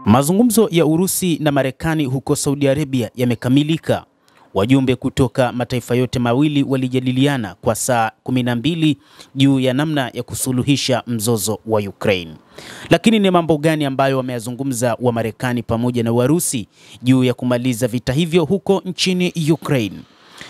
Mazungumzo ya Urusi na Marekani huko Saudi Arabia yamekamilika. Wajumbe kutoka mataifa yote mawili walijadiliana kwa saa 12 juu ya namna ya kusuluhisha mzozo wa Ukraine. Lakini ni mambo gani ambayo wameyazungumza wa Marekani pamoja na Warusi juu ya kumaliza vita hivyo huko nchini Ukraine?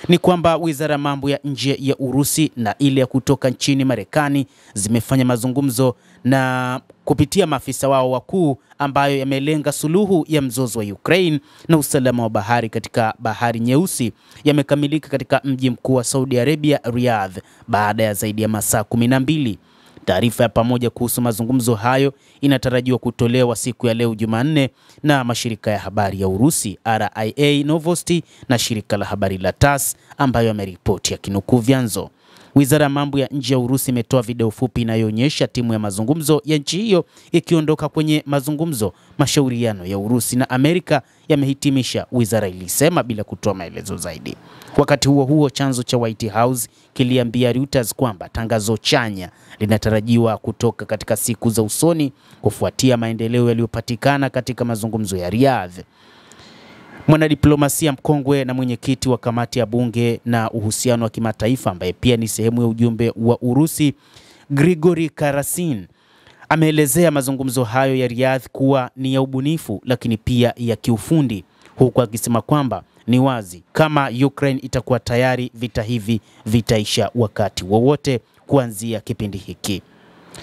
Ni kwamba Wizara ya Mambo ya Nje ya Urusi na ile ya kutoka nchini Marekani zimefanya mazungumzo na kupitia maafisa wao wakuu ambayo yamelenga suluhu ya mzozo wa Ukraine na usalama wa bahari katika Bahari Nyeusi yamekamilika katika mji mkuu wa Saudi Arabia, Riyadh, baada ya zaidi ya masaa 12. Taarifa ya pamoja kuhusu mazungumzo hayo inatarajiwa kutolewa siku ya leo Jumanne na mashirika ya habari ya Urusi RIA Novosti na shirika la habari la TASS ambayo yameripoti yakinukuu vyanzo. Wizara ya Mambo ya Nje ya Urusi imetoa video fupi inayoonyesha timu ya mazungumzo ya nchi hiyo ikiondoka kwenye mazungumzo. Mashauriano ya Urusi na Amerika yamehitimisha, wizara ilisema bila kutoa maelezo zaidi. Wakati huo huo, chanzo cha White House kiliambia Reuters kwamba tangazo chanya linatarajiwa kutoka katika siku za usoni kufuatia maendeleo yaliyopatikana katika mazungumzo ya Riyadh. Mwanadiplomasia mkongwe na mwenyekiti wa kamati ya bunge na uhusiano wa kimataifa ambaye pia ni sehemu ya ujumbe wa Urusi, Grigory Karasin, ameelezea mazungumzo hayo ya Riyadh kuwa ni ya ubunifu lakini pia ya kiufundi, huku akisema kwamba ni wazi kama Ukraine itakuwa tayari, vita hivi vitaisha wakati wowote kuanzia kipindi hiki.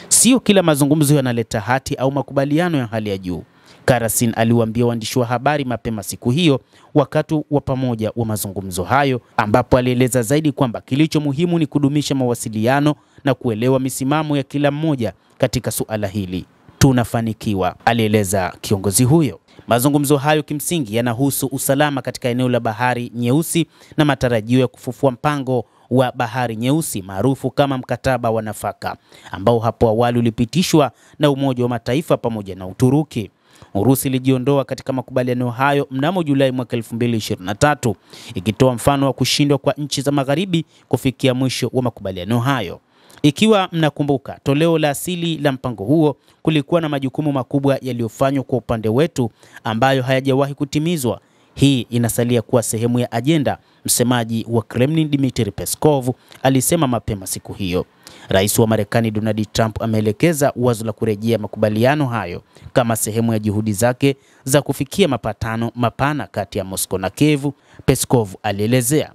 Sio kila mazungumzo yanaleta hati au makubaliano ya hali ya juu, Karasin aliwaambia waandishi wa habari mapema siku hiyo wakati wa pamoja wa mazungumzo hayo, ambapo alieleza zaidi kwamba kilicho muhimu ni kudumisha mawasiliano na kuelewa misimamo ya kila mmoja katika suala hili. Tunafanikiwa, alieleza kiongozi huyo. Mazungumzo hayo kimsingi yanahusu usalama katika eneo la Bahari Nyeusi na matarajio ya kufufua mpango wa Bahari Nyeusi maarufu kama mkataba wa nafaka, ambao hapo awali ulipitishwa na Umoja wa Mataifa pamoja na Uturuki. Urusi ilijiondoa katika makubaliano hayo mnamo Julai mwaka 2023, ikitoa mfano wa kushindwa kwa nchi za Magharibi kufikia mwisho wa makubaliano hayo. Ikiwa mnakumbuka, toleo la asili la mpango huo kulikuwa na majukumu makubwa yaliyofanywa kwa upande wetu ambayo hayajawahi kutimizwa. Hii inasalia kuwa sehemu ya ajenda, msemaji wa Kremlin Dmitry Peskov alisema mapema siku hiyo. Rais wa Marekani Donald Trump ameelekeza wazo la kurejea makubaliano hayo kama sehemu ya juhudi zake za kufikia mapatano mapana kati ya Moscow na Kiev, Peskov alielezea.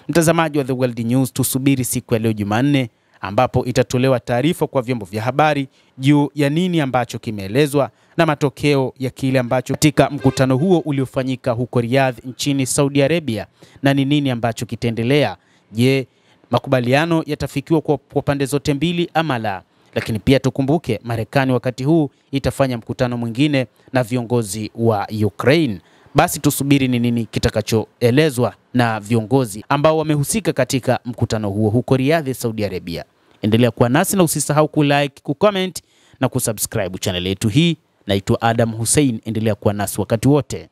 Mtazamaji wa The World News, tusubiri siku ya leo Jumanne ambapo itatolewa taarifa kwa vyombo vya habari juu ya nini ambacho kimeelezwa na matokeo ya kile ambacho katika mkutano huo uliofanyika huko Riyadh nchini Saudi Arabia, na ni nini ambacho kitaendelea. Je, makubaliano yatafikiwa kwa pande zote mbili ama la? Lakini pia tukumbuke, Marekani wakati huu itafanya mkutano mwingine na viongozi wa Ukraine. Basi tusubiri ni nini kitakachoelezwa na viongozi ambao wamehusika katika mkutano huo huko Riyadh, Saudi Arabia. Endelea kuwa nasi na usisahau kulike, kucomment na kusubscribe channel yetu hii. Naitwa Adam Hussein, endelea kuwa nasi wakati wote.